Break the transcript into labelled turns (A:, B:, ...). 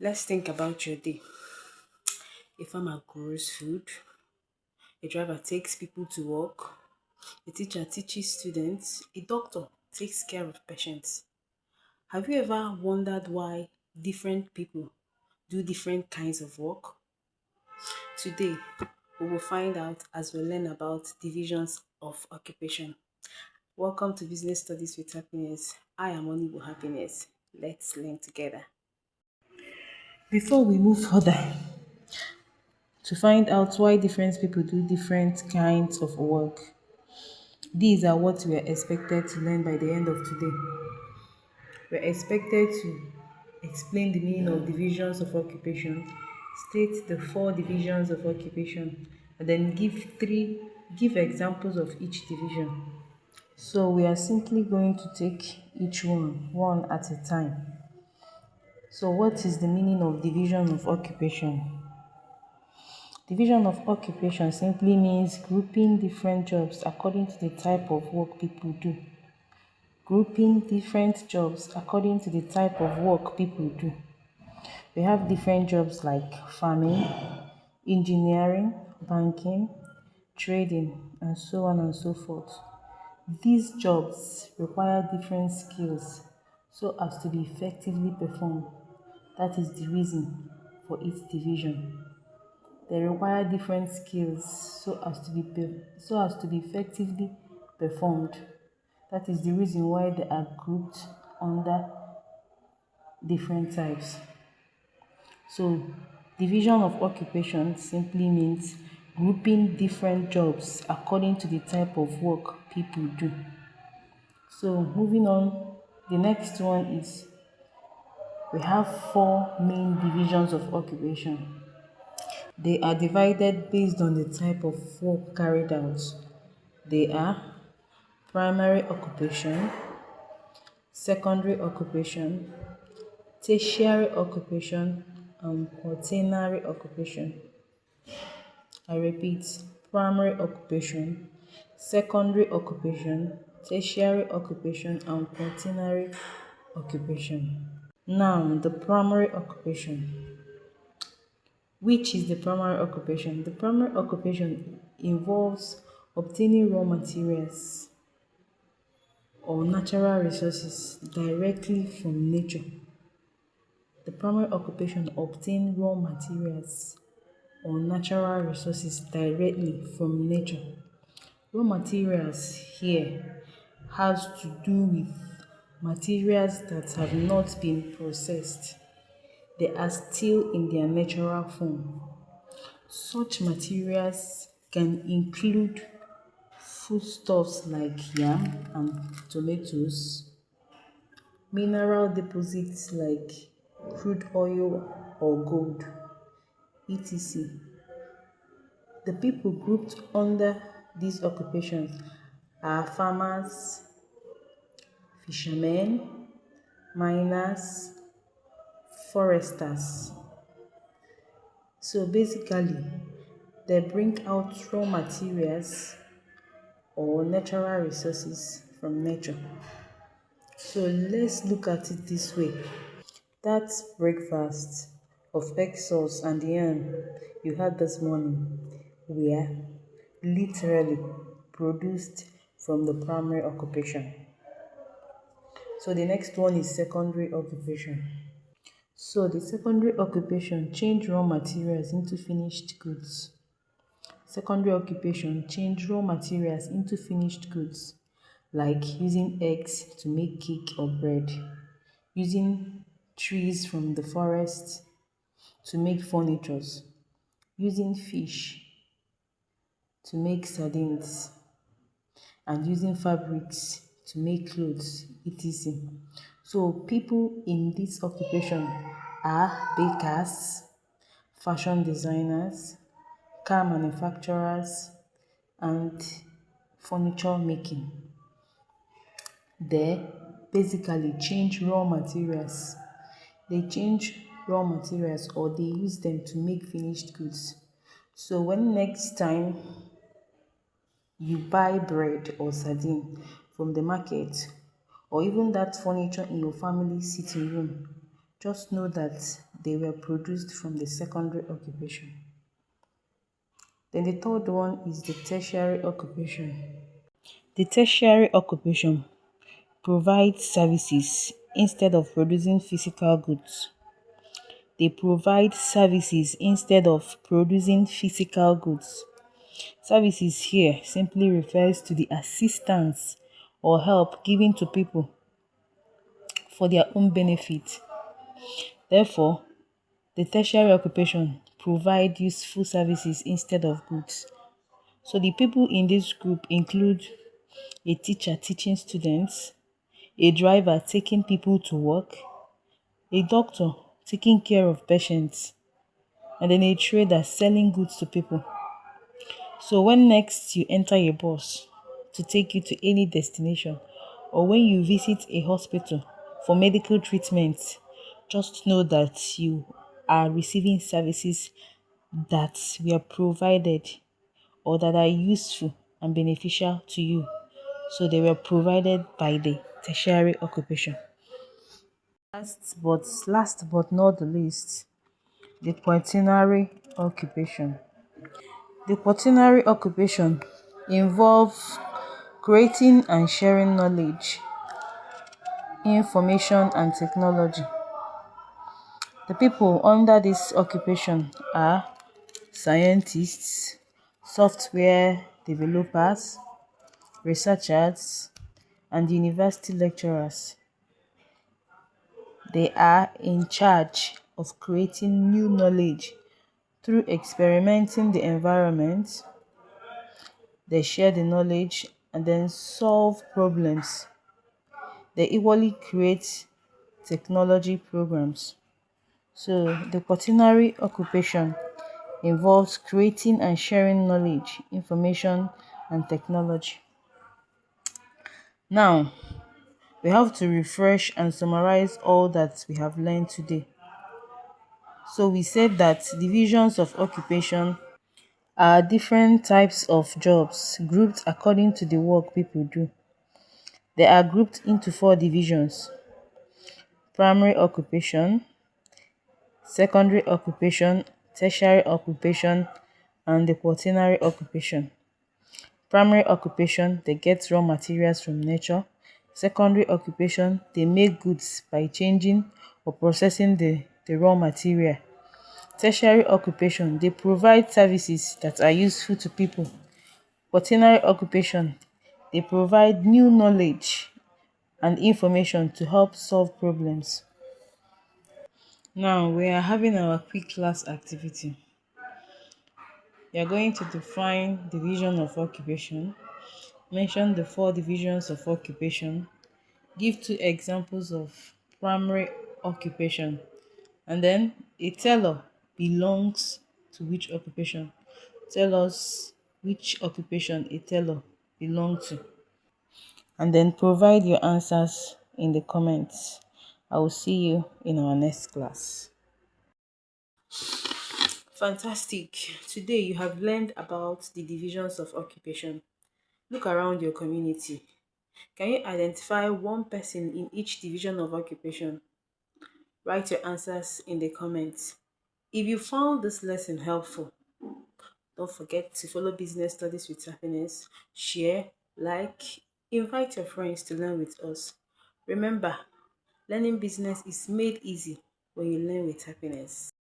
A: Let's think about your day. A farmer grows food, a driver takes people to work, a teacher teaches students, a doctor takes care of patients. Have you ever wondered why different people do different kinds of work? Today, we will find out as we learn about divisions of occupation. Welcome to Business Studies with Happiness. I am Onibu Happiness. Let's learn together. Before we move further, to find out why different people do different kinds of work, these are what we are expected to learn by the end of today. We're expected to explain the meaning of divisions of occupation, state the four divisions of occupation, and then give examples of each division. So we are simply going to take each one at a time. So what is the meaning of division of occupation? Division of occupation simply means grouping different jobs according to the type of work people do. Grouping different jobs according to the type of work people do. We have different jobs like farming, engineering, banking, trading, and so on and so forth. These jobs require different skills so as to be effectively performed. That is the reason for its division. They require different skills so as to be effectively performed. That is the reason why they are grouped under different types. So, division of occupation simply means grouping different jobs according to the type of work people do. So, moving on, the next one is we have four main divisions of occupation. They are divided based on the type of work carried out. They are primary occupation, secondary occupation, tertiary occupation, and quaternary occupation. I repeat, primary occupation, secondary occupation, tertiary occupation, and quaternary occupation. Now, the primary occupation. Which is the primary occupation? The primary occupation involves obtaining raw materials or natural resources directly from nature. The primary occupation obtains raw materials or natural resources directly from nature. Raw materials here has to do with materials that have not been processed. They are still in their natural form. Such materials can include foodstuffs like yam and tomatoes, mineral deposits like crude oil or gold, etc. The people grouped under these occupations are farmers, fishermen, miners, foresters. So basically, they bring out raw materials or natural resources from nature. So let's look at it this way. That breakfast of egg sauce and yam you had this morning were literally produced from the primary occupation. So the next one is secondary occupation. So the secondary occupation change raw materials into finished goods. Secondary occupation change raw materials into finished goods, like using eggs to make cake or bread, using trees from the forest to make furnitures, using fish to make sardines, and using fabrics to make clothes, etc. So people in this occupation are bakers, fashion designers, car manufacturers, and furniture making. They basically change raw materials. They change raw materials or they use them to make finished goods. So when next time you buy bread or sardine from the market or even that furniture in your family sitting room, Just know that they were produced from the secondary occupation. Then the third one is the tertiary occupation. The tertiary occupation provides services instead of producing physical goods. They provide services instead of producing physical goods. Services here simply refers to the assistance or help given to people for their own benefit. Therefore, the tertiary occupation provide useful services instead of goods. So the people in this group include a teacher teaching students, a driver taking people to work, a doctor taking care of patients, and then a trader selling goods to people. So when next you enter a bus to take you to any destination, or when you visit a hospital for medical treatment, just know that you are receiving services that were provided or that are useful and beneficial to you. So they were provided by the tertiary occupation. Last but not the least, the quaternary occupation. The quaternary occupation involves creating and sharing knowledge, information, and technology. The people under this occupation are scientists, software developers, researchers, and university lecturers. They are in charge of creating new knowledge through experimenting the environment. They share the knowledge and then solve problems. They equally create technology programs. So the quaternary occupation involves creating and sharing knowledge, information, and technology. Now, we have to refresh and summarize all that we have learned today. So we said that divisions of occupation are different types of jobs grouped according to the work people do. They are grouped into four divisions: primary occupation, secondary occupation, tertiary occupation, and the quaternary occupation. Primary occupation, they get raw materials from nature. Secondary occupation, they make goods by changing or processing the raw material. Tertiary occupation, they provide services that are useful to people. Quaternary occupation, they provide new knowledge and information to help solve problems. Now we are having our quick class activity. We are going to define division of occupation, mention the four divisions of occupation, give two examples of primary occupation, and then a teller belongs to which occupation. Tell us which occupation a teller belongs to, and then provide your answers in the comments. I will see you in our next class. Fantastic. Today you have learned about the divisions of occupation. Look around your community. Can you identify one person in each division of occupation? Write your answers in the comments. If you found this lesson helpful, don't forget to follow Business Studies with Happiness, share, like, invite your friends to learn with us. Remember, learning business is made easy when you learn with happiness.